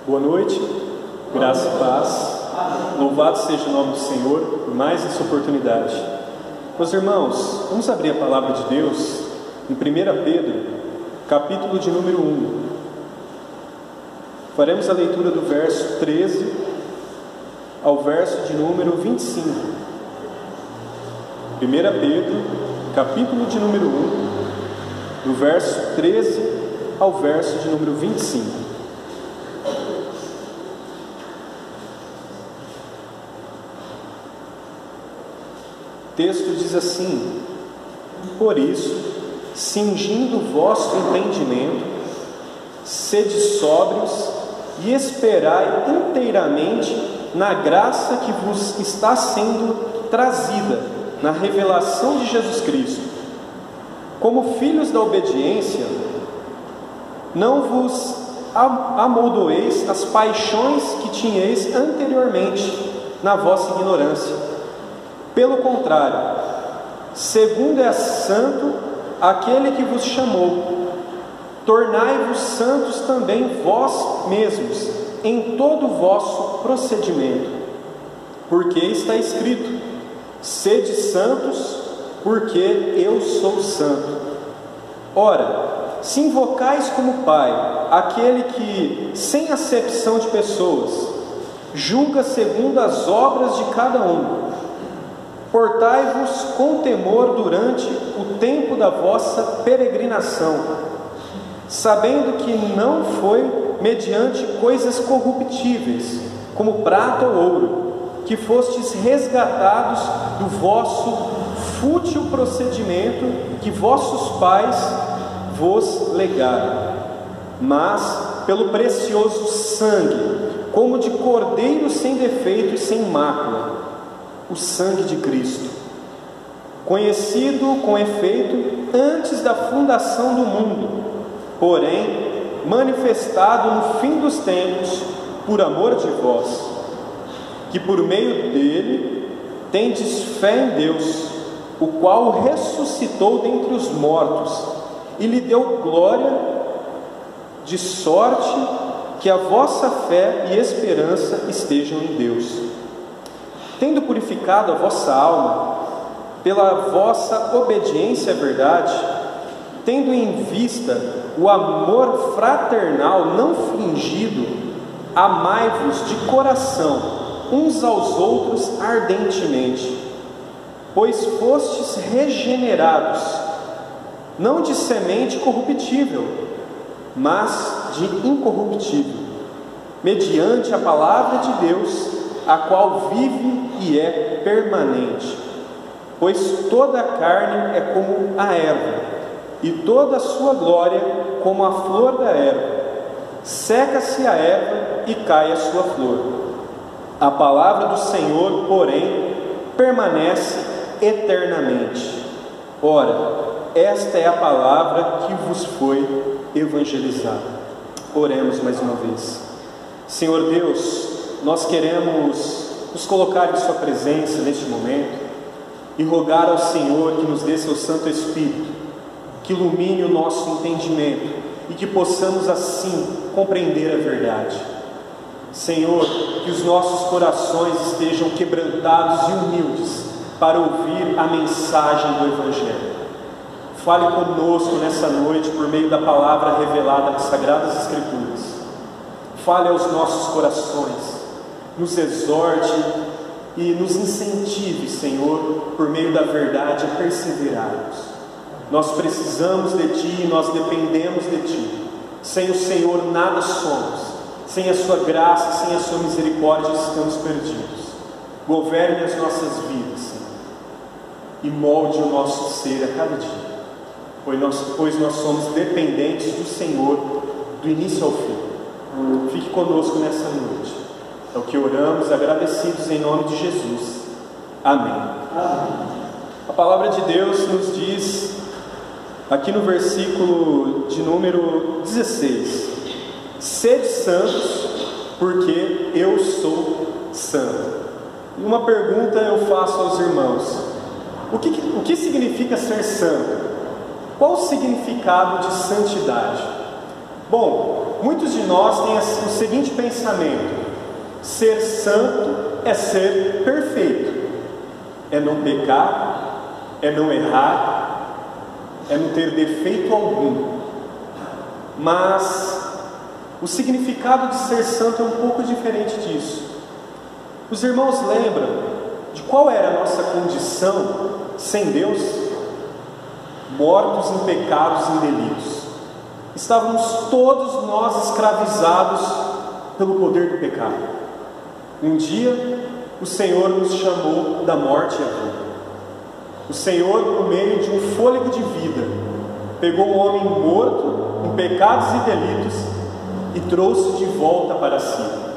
Boa noite, graça e paz. Louvado seja o nome do Senhor por mais essa oportunidade. Meus irmãos, vamos abrir a palavra de Deus em 1 Pedro, capítulo de número 1. Faremos a leitura do verso 13 ao verso de número 25. 1 Pedro, capítulo de número 1, do verso 13 ao verso de número 25. O texto diz assim: por isso, cingindo o vosso entendimento, sede sóbrios e esperai inteiramente na graça que vos está sendo trazida na revelação de Jesus Cristo. Como filhos da obediência, não vos amoldoeis as paixões que tinhais anteriormente na vossa ignorância. Pelo contrário, segundo é santo aquele que vos chamou, tornai-vos santos também vós mesmos, em todo o vosso procedimento. Porque está escrito: sede santos, porque eu sou santo. Ora, se invocais como Pai aquele que, sem acepção de pessoas, julga segundo as obras de cada um, portai-vos com temor durante o tempo da vossa peregrinação, sabendo que não foi mediante coisas corruptíveis, como prata ou ouro, que fostes resgatados do vosso fútil procedimento que vossos pais vos legaram, mas pelo precioso sangue, como de cordeiro sem defeito e sem mácula, o sangue de Cristo, conhecido com efeito antes da fundação do mundo, porém manifestado no fim dos tempos por amor de vós, que por meio dele tendes fé em Deus, o qual o ressuscitou dentre os mortos e lhe deu glória, de sorte que a vossa fé e esperança estejam em Deus. Tendo purificado a vossa alma pela vossa obediência à verdade, tendo em vista o amor fraternal não fingido, amai-vos de coração uns aos outros ardentemente, pois fostes regenerados, não de semente corruptível, mas de incorruptível, mediante a palavra de Deus, a qual vive e é permanente. Pois toda a carne é como a erva, e toda a sua glória como a flor da erva. Seca-se a erva e cai a sua flor. A palavra do Senhor, porém, permanece eternamente. Ora, esta é a palavra que vos foi evangelizada. Oremos mais uma vez. Senhor Deus, nós queremos nos colocar em sua presença neste momento e rogar ao Senhor que nos dê seu Santo Espírito, que ilumine o nosso entendimento e que possamos assim compreender a verdade. Senhor, que os nossos corações estejam quebrantados e humildes para ouvir a mensagem do Evangelho. Fale conosco nessa noite por meio da palavra revelada nas Sagradas Escrituras. Fale aos nossos corações, nos exorte e nos incentive, Senhor, por meio da verdade a perseverarmos. Nós precisamos de Ti e nós dependemos de Ti. Sem o Senhor nada somos. Sem a Sua graça, sem a Sua misericórdia estamos perdidos. Governe as nossas vidas, Senhor, e molde o nosso ser a cada dia, pois nós somos dependentes do Senhor do início ao fim. Fique conosco nessa noite. É o que oramos, agradecidos em nome de Jesus. Amém. Amém. A palavra de Deus nos diz, aqui no versículo de número 16: sede santos, porque eu sou santo. E uma pergunta eu faço aos irmãos: o que significa ser santo? Qual o significado de santidade? Bom, muitos de nós têm o seguinte pensamento: ser santo é ser perfeito, é não pecar, é não errar, é não ter defeito algum. Mas o significado de ser santo é um pouco diferente disso. Os irmãos lembram de qual era a nossa condição sem Deus? Mortos em pecados e em delitos. Estávamos todos nós escravizados pelo poder do pecado. Um dia, o Senhor nos chamou da morte à vida. O Senhor, por meio de um fôlego de vida, pegou um homem morto em pecados e delitos e trouxe de volta para si.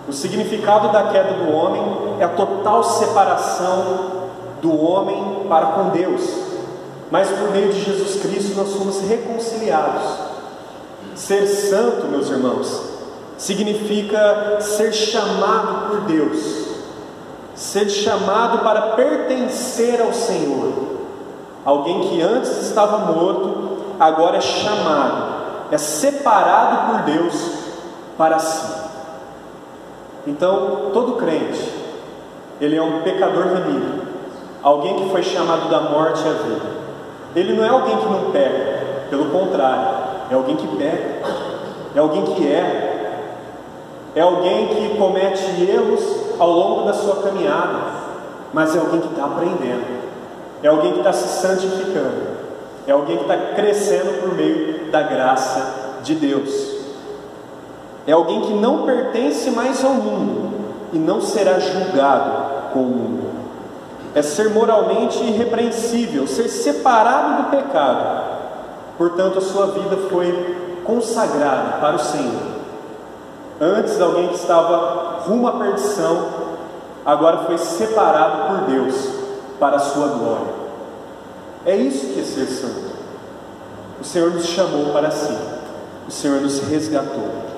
O significado da queda do homem é a total separação do homem para com Deus. Mas por meio de Jesus Cristo nós somos reconciliados. Ser santo, meus irmãos, significa ser chamado por Deus, ser chamado para pertencer ao Senhor. Alguém que antes estava morto, agora é chamado, é separado por Deus para si. Então, todo crente, ele é um pecador remido, alguém que foi chamado da morte à vida. Ele não é alguém que não peca, pelo contrário, é alguém que peca, é alguém que erra, é alguém que comete erros ao longo da sua caminhada, mas é alguém que está aprendendo, é alguém que está se santificando, é alguém que está crescendo por meio da graça de Deus. É alguém que não pertence mais ao mundo e não será julgado com o mundo. É ser moralmente irrepreensível, ser separado do pecado. Portanto, a sua vida foi consagrada para o Senhor. Antes, alguém que estava rumo à perdição, agora foi separado por Deus para a sua glória. É isso que é ser santo. O Senhor nos chamou para si, o Senhor nos resgatou.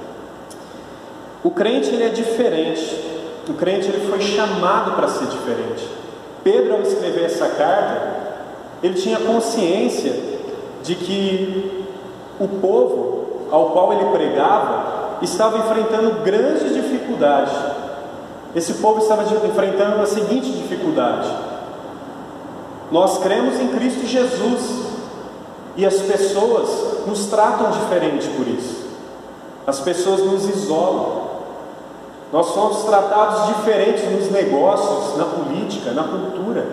O crente, ele é diferente. O crente, ele foi chamado para ser diferente. Pedro, ao escrever essa carta, ele tinha consciência de que o povo ao qual ele pregava estava enfrentando grande dificuldade. Esse povo estava enfrentando a seguinte dificuldade: nós cremos em Cristo Jesus e as pessoas nos tratam diferente por isso. As pessoas nos isolam. Nós somos tratados diferentes nos negócios, na política, na cultura.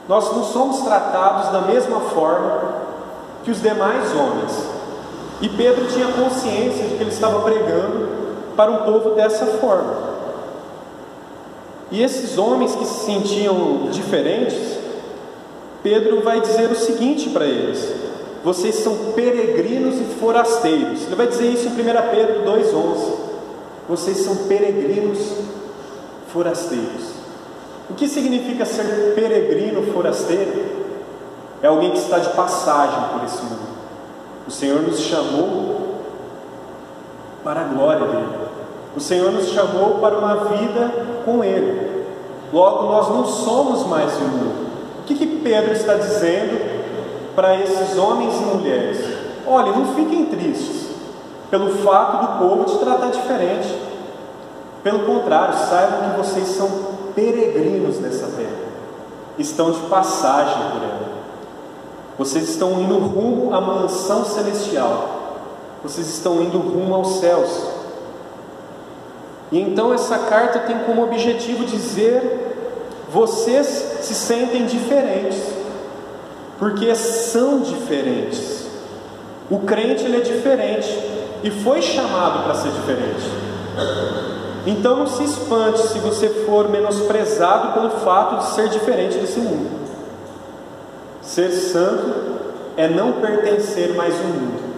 Nós não somos tratados da mesma forma que os demais homens. E Pedro tinha consciência de que ele estava pregando para um povo dessa forma. E esses homens que se sentiam diferentes, Pedro vai dizer o seguinte para eles: vocês são peregrinos e forasteiros. Ele vai dizer isso em 1 Pedro 2,11. Vocês são peregrinos, forasteiros. O que significa ser peregrino, forasteiro? É alguém que está de passagem por esse mundo. O Senhor nos chamou para a glória dele. O Senhor nos chamou para uma vida com Ele. Logo, nós não somos mais do mundo. O que Pedro está dizendo para esses homens e mulheres? Olha, não fiquem tristes pelo fato do povo te tratar diferente. Pelo contrário, saibam que vocês são peregrinos nessa terra, estão de passagem por ela. Vocês estão indo rumo à mansão celestial, vocês estão indo rumo aos céus. E então essa carta tem como objetivo dizer: vocês se sentem diferentes, porque são diferentes. O crente, ele é diferente e foi chamado para ser diferente. Então não se espante se você for menosprezado pelo fato de ser diferente desse mundo. Ser santo é não pertencer mais ao mundo,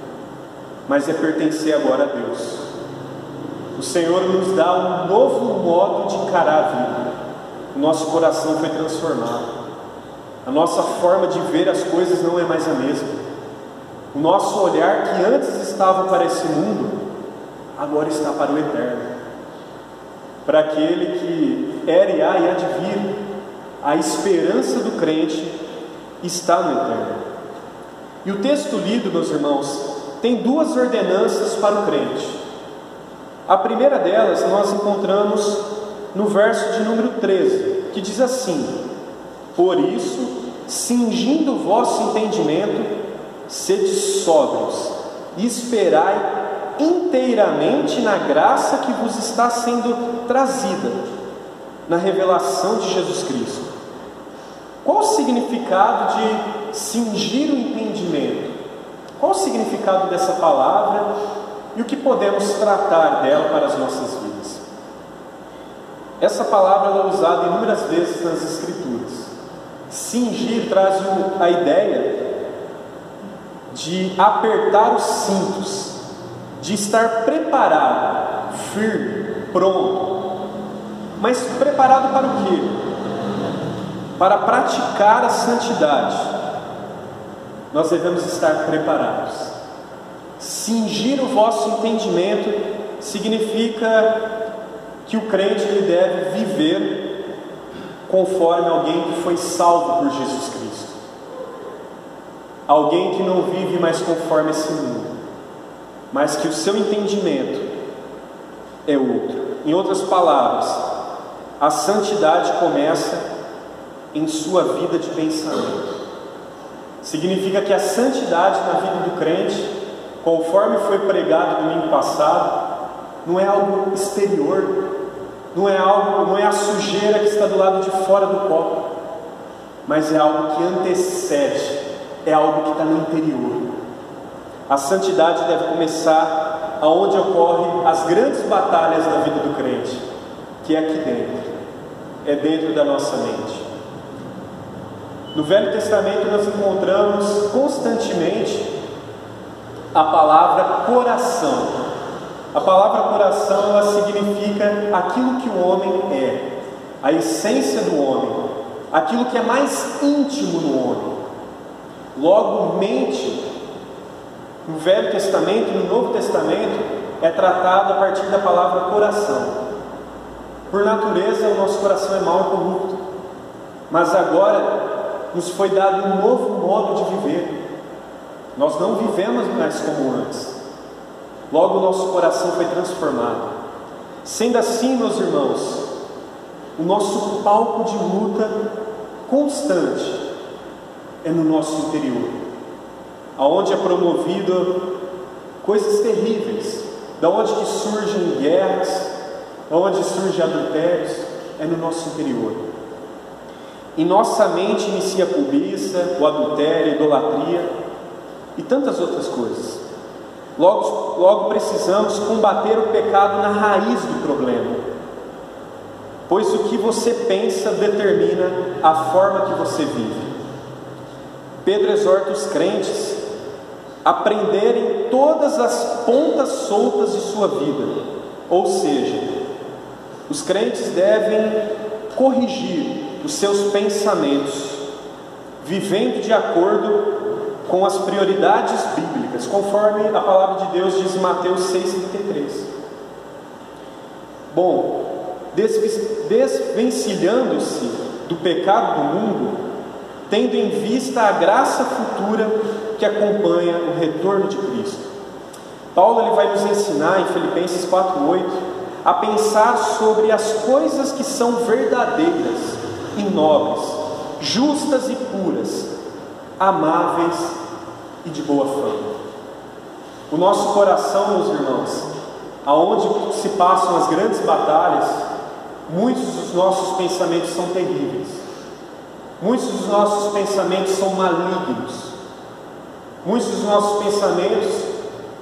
mas é pertencer agora a Deus. O Senhor nos dá um novo modo de encarar a vida. O nosso coração foi transformado. A nossa forma de ver as coisas não é mais a mesma. O nosso olhar, que antes estava para esse mundo, agora está para o eterno. Para aquele que era e há e há de vir, a esperança do crente está no eterno. E o texto lido, meus irmãos, tem duas ordenanças para o crente. A primeira delas nós encontramos no verso de número 13, que diz assim: por isso, cingindo o vosso entendimento, sede sóbrios, e esperai inteiramente na graça que vos está sendo trazida, na revelação de Jesus Cristo. Qual o significado de cingir o entendimento? Qual o significado dessa palavra e o que podemos tratar dela para as nossas vidas? Essa palavra ela é usada inúmeras vezes nas Escrituras. Cingir traz a ideia de apertar os cintos, de estar preparado, firme, pronto. Mas preparado para o quê? Para praticar a santidade. Nós devemos estar preparados. Cingir o vosso entendimento significa que o crente ele deve viver conforme alguém que foi salvo por Jesus Cristo. Alguém que não vive mais conforme esse mundo, mas que o seu entendimento é outro. Em outras palavras, a santidade começa em sua vida de pensamento. Significa que a santidade na vida do crente, conforme foi pregado domingo passado, não é algo exterior, não é a sujeira que está do lado de fora do copo, mas é algo que antecede, é algo que está no interior. A santidade deve começar aonde ocorrem as grandes batalhas da vida do crente, que é aqui dentro, é dentro da nossa mente. No Velho Testamento nós encontramos constantemente a palavra coração. A palavra coração ela significa aquilo que o homem é, a essência do homem, aquilo que é mais íntimo no homem. Logo, mente, no Velho Testamento e no Novo Testamento, é tratado a partir da palavra coração. Por natureza, o nosso coração é mau e corrupto, mas agora nos foi dado um novo modo de viver. Nós não vivemos mais como antes. Logo o nosso coração foi transformado. Sendo assim, meus irmãos, o nosso palco de luta constante é no nosso interior, aonde é promovido coisas terríveis, da onde que surgem guerras, da onde surgem adultérios, é no nosso interior. Em nossa mente inicia a cobiça, o adultério, a idolatria e tantas outras coisas. Logo precisamos combater o pecado na raiz do problema, pois o que você pensa determina a forma que você vive. Pedro exorta os crentes a prenderem todas as pontas soltas de sua vida, ou seja, os crentes devem corrigir os seus pensamentos, vivendo de acordo com as prioridades bíblicas, conforme a palavra de Deus diz em Mateus 6,33. Bom, desvencilhando-se do pecado do mundo, tendo em vista a graça futura que acompanha o retorno de Cristo. Paulo ele vai nos ensinar em Filipenses 4,8 a pensar sobre as coisas que são verdadeiras e nobres, justas e puras, amáveis e de boa fama. O nosso coração, meus irmãos, aonde se passam as grandes batalhas, muitos dos nossos pensamentos são terríveis, muitos dos nossos pensamentos são malignos, muitos dos nossos pensamentos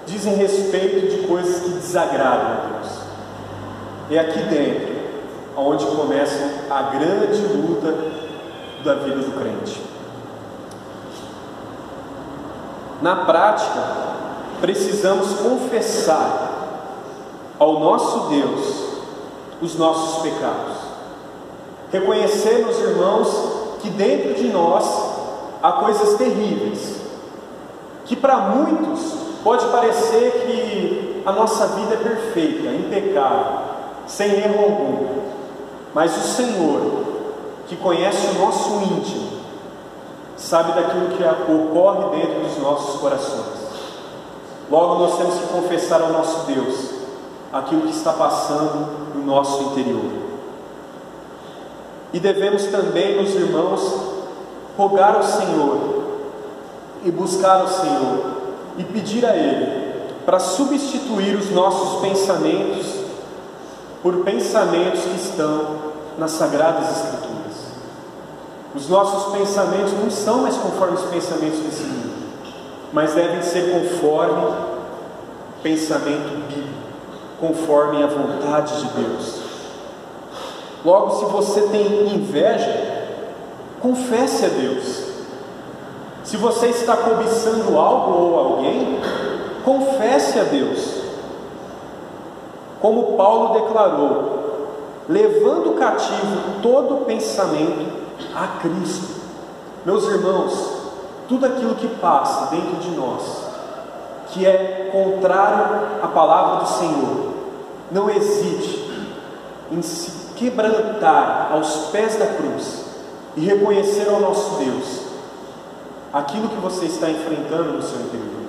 dizem respeito de coisas que desagradam a Deus. É aqui dentro onde começa a grande luta da vida do crente. Na prática, precisamos confessar ao nosso Deus os nossos pecados. Reconhecer, meus irmãos, que dentro de nós há coisas terríveis, que para muitos pode parecer que a nossa vida é perfeita, impecável, sem erro algum, mas o Senhor, que conhece o nosso íntimo, sabe daquilo que ocorre dentro dos nossos corações. Logo, nós temos que confessar ao nosso Deus aquilo que está passando no nosso interior. E devemos também, meus irmãos, rogar ao Senhor e buscar ao Senhor e pedir a Ele para substituir os nossos pensamentos por pensamentos que estão nas Sagradas Escrituras. Os nossos pensamentos não são mais conforme os pensamentos desse mundo, mas devem ser conforme o pensamento bíblico, conforme a vontade de Deus. Logo, se você tem inveja, confesse a Deus. Se você está cobiçando algo ou alguém, confesse a Deus. Como Paulo declarou, levando cativo todo pensamento a Cristo. Meus irmãos, tudo aquilo que passa dentro de nós, que é contrário à palavra do Senhor, não hesite em se quebrantar aos pés da cruz e reconhecer ao nosso Deus aquilo que você está enfrentando no seu interior.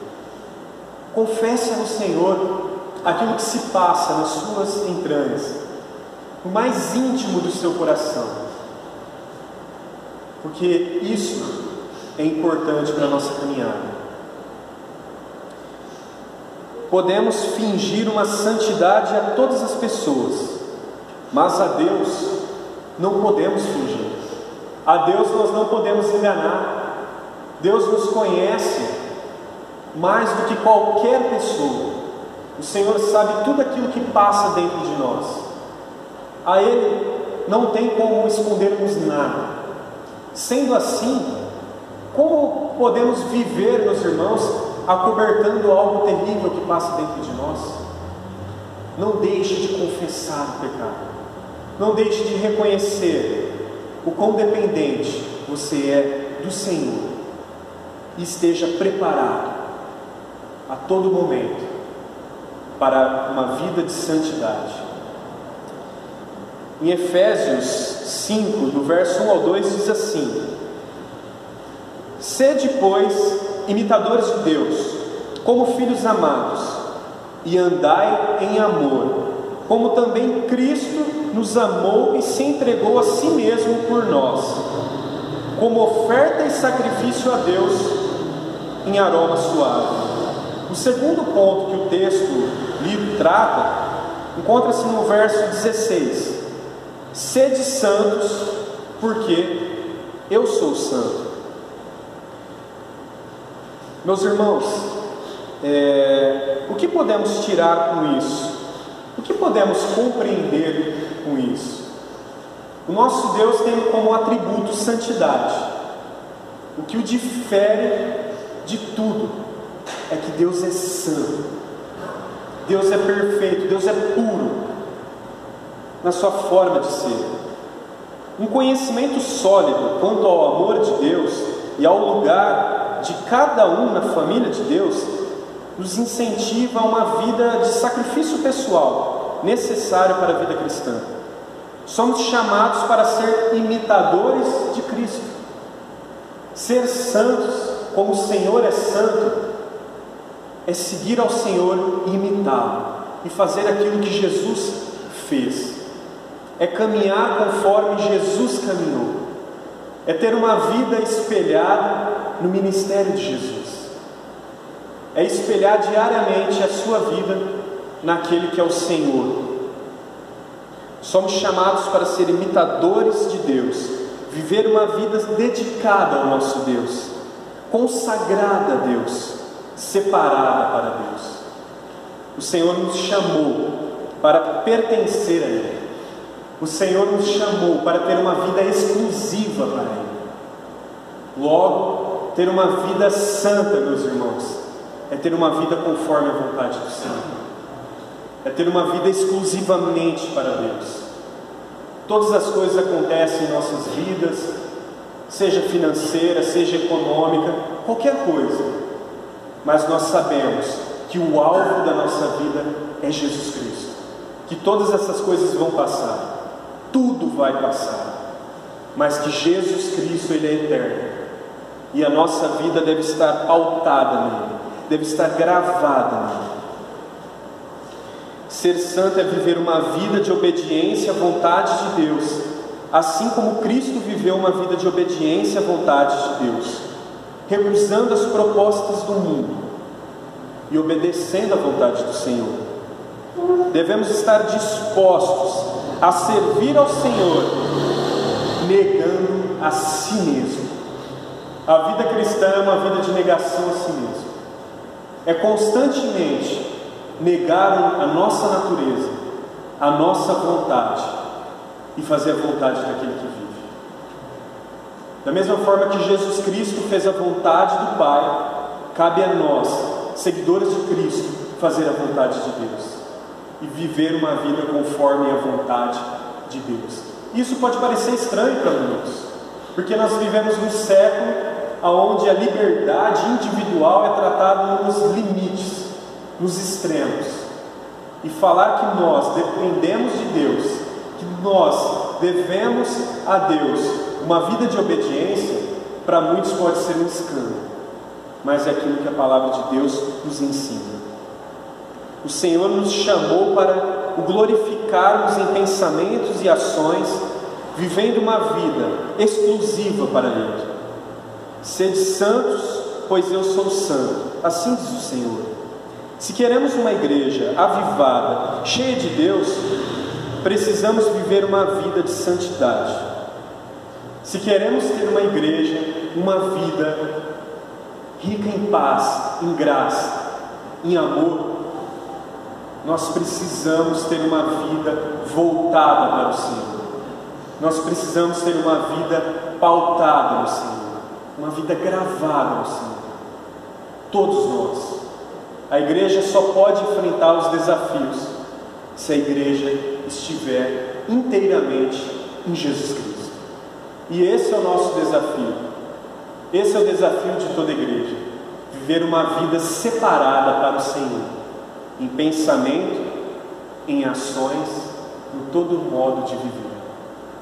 Confesse ao Senhor aquilo que se passa nas suas entranhas, no mais íntimo do seu coração, porque isso é importante para a nossa caminhada. Podemos fingir uma santidade a todas as pessoas, mas a Deus não podemos fingir. A Deus nós não podemos enganar. Deus nos conhece mais do que qualquer pessoa. O Senhor sabe tudo aquilo que passa dentro de nós. A Ele não tem como escondermos nada. Sendo assim, como podemos viver, meus irmãos, acobertando algo terrível que passa dentro de nós? Não deixe de confessar o pecado. Não deixe de reconhecer o quão dependente você é do Senhor. E esteja preparado a todo momento para uma vida de santidade. Em Efésios 5, do verso 1 ao 2, diz assim: sede, pois, imitadores de Deus, como filhos amados, e andai em amor, como também Cristo nos amou e se entregou a si mesmo por nós, como oferta e sacrifício a Deus em aroma suave. O segundo ponto que o texto lido trata encontra-se no verso 16: sede santos, porque eu sou santo. Meus irmãos, o que podemos tirar com isso? O que podemos compreender com isso? O nosso Deus tem como atributo santidade. O que o difere de tudo é que Deus é santo, Deus é perfeito, Deus é puro na sua forma de ser. Um conhecimento sólido quanto ao amor de Deus e ao lugar de cada um na família de Deus nos incentiva a uma vida de sacrifício pessoal necessário para a vida cristã. Somos chamados para ser imitadores de Cristo. Ser santos como o Senhor é santo é seguir ao Senhor e imitá-lo e fazer aquilo que Jesus fez. É caminhar conforme Jesus caminhou. É ter uma vida espelhada no ministério de Jesus. É espelhar diariamente a sua vida naquele que é o Senhor. Somos chamados para ser imitadores de Deus, viver uma vida dedicada ao nosso Deus, consagrada a Deus, separada para Deus. O Senhor nos chamou para pertencer a Ele. O Senhor nos chamou para ter uma vida exclusiva para Ele. Logo, ter uma vida santa, meus irmãos, é ter uma vida conforme a vontade do Senhor. É ter uma vida exclusivamente para Deus. Todas as coisas acontecem em nossas vidas, seja financeira, seja econômica, qualquer coisa. Mas nós sabemos que o alvo da nossa vida é Jesus Cristo. Que todas essas coisas vão passar. Tudo vai passar. Mas que Jesus Cristo, Ele é eterno. E a nossa vida deve estar pautada nele. deve estar gravada em mim. Ser santo é viver uma vida de obediência à vontade de Deus, assim como Cristo viveu uma vida de obediência à vontade de Deus, recusando as propostas do mundo e obedecendo à vontade do Senhor. Devemos estar dispostos a servir ao Senhor, negando a si mesmo. A vida cristã é uma vida de negação a si mesmo. É constantemente negar a nossa natureza, a nossa vontade, e fazer a vontade daquele que vive. Da mesma forma que Jesus Cristo fez a vontade do Pai, cabe a nós, seguidores de Cristo, fazer a vontade de Deus e viver uma vida conforme a vontade de Deus. Isso pode parecer estranho para muitos, porque nós vivemos num século onde a liberdade individual é tratada nos limites, nos extremos. E falar que nós dependemos de Deus, que nós devemos a Deus uma vida de obediência, para muitos pode ser um escândalo, mas é aquilo que a palavra de Deus nos ensina. O Senhor nos chamou para o glorificarmos em pensamentos e ações, vivendo uma vida exclusiva para Ele. Sede santos, pois eu sou santo, assim diz o Senhor. Se queremos uma igreja avivada, cheia de Deus, precisamos viver uma vida de santidade. Se queremos ter uma igreja, uma vida rica em paz, em graça, em amor, nós precisamos ter uma vida voltada para o Senhor. Nós precisamos ter uma vida pautada no Senhor, uma vida gravada no Senhor. Todos nós. A igreja só pode enfrentar os desafios se a igreja estiver inteiramente em Jesus Cristo. E esse é o nosso desafio. Esse é o desafio de toda igreja: viver uma vida separada para o Senhor, em pensamento, em ações, em todo modo de viver.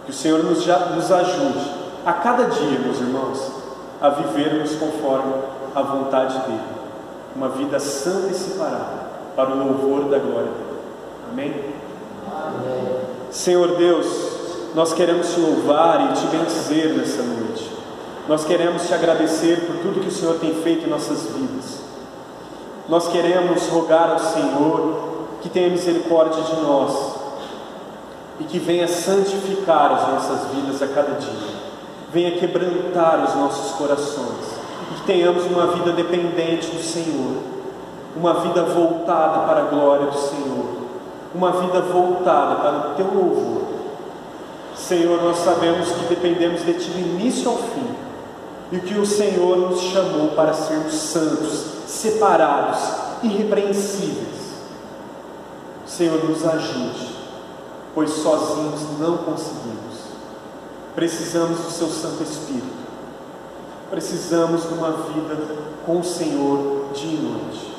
Que o Senhor nos ajude a cada dia, meus irmãos, a vivermos conforme a vontade dEle, uma vida santa e separada para o louvor da glória dEle. Amém? Amém. Senhor Deus, nós queremos te louvar e te bendizer nessa noite. Nós queremos te agradecer por tudo que o Senhor tem feito em nossas vidas. Nós queremos rogar ao Senhor que tenha misericórdia de nós e que venha santificar as nossas vidas a cada dia, venha quebrantar os nossos corações e que tenhamos uma vida dependente do Senhor, uma vida voltada para a glória do Senhor, uma vida voltada para o teu louvor. Senhor, nós sabemos que dependemos de ti do início ao fim e que o Senhor nos chamou para sermos santos, separados, irrepreensíveis. Senhor, nos ajude, pois sozinhos não conseguimos. Precisamos do seu Santo Espírito. Precisamos de uma vida com o Senhor dia e noite.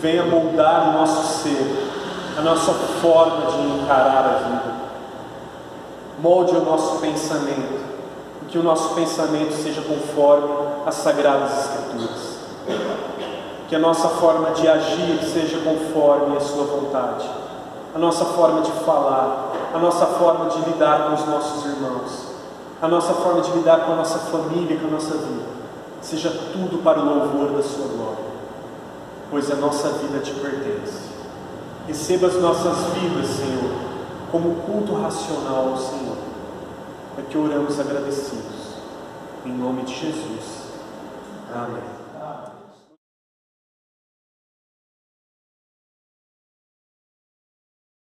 Venha moldar o nosso ser, a nossa forma de encarar a vida. Molde o nosso pensamento, e que o nosso pensamento seja conforme as Sagradas Escrituras. Que a nossa forma de agir seja conforme a sua vontade. A nossa forma de falar, a nossa forma de lidar com os nossos irmãos, a nossa forma de lidar com a nossa família, com a nossa vida, seja tudo para o louvor da sua glória, pois a nossa vida te pertence. Receba as nossas vidas, Senhor, como culto racional ao Senhor. É que oramos agradecidos. Em nome de Jesus. Amém.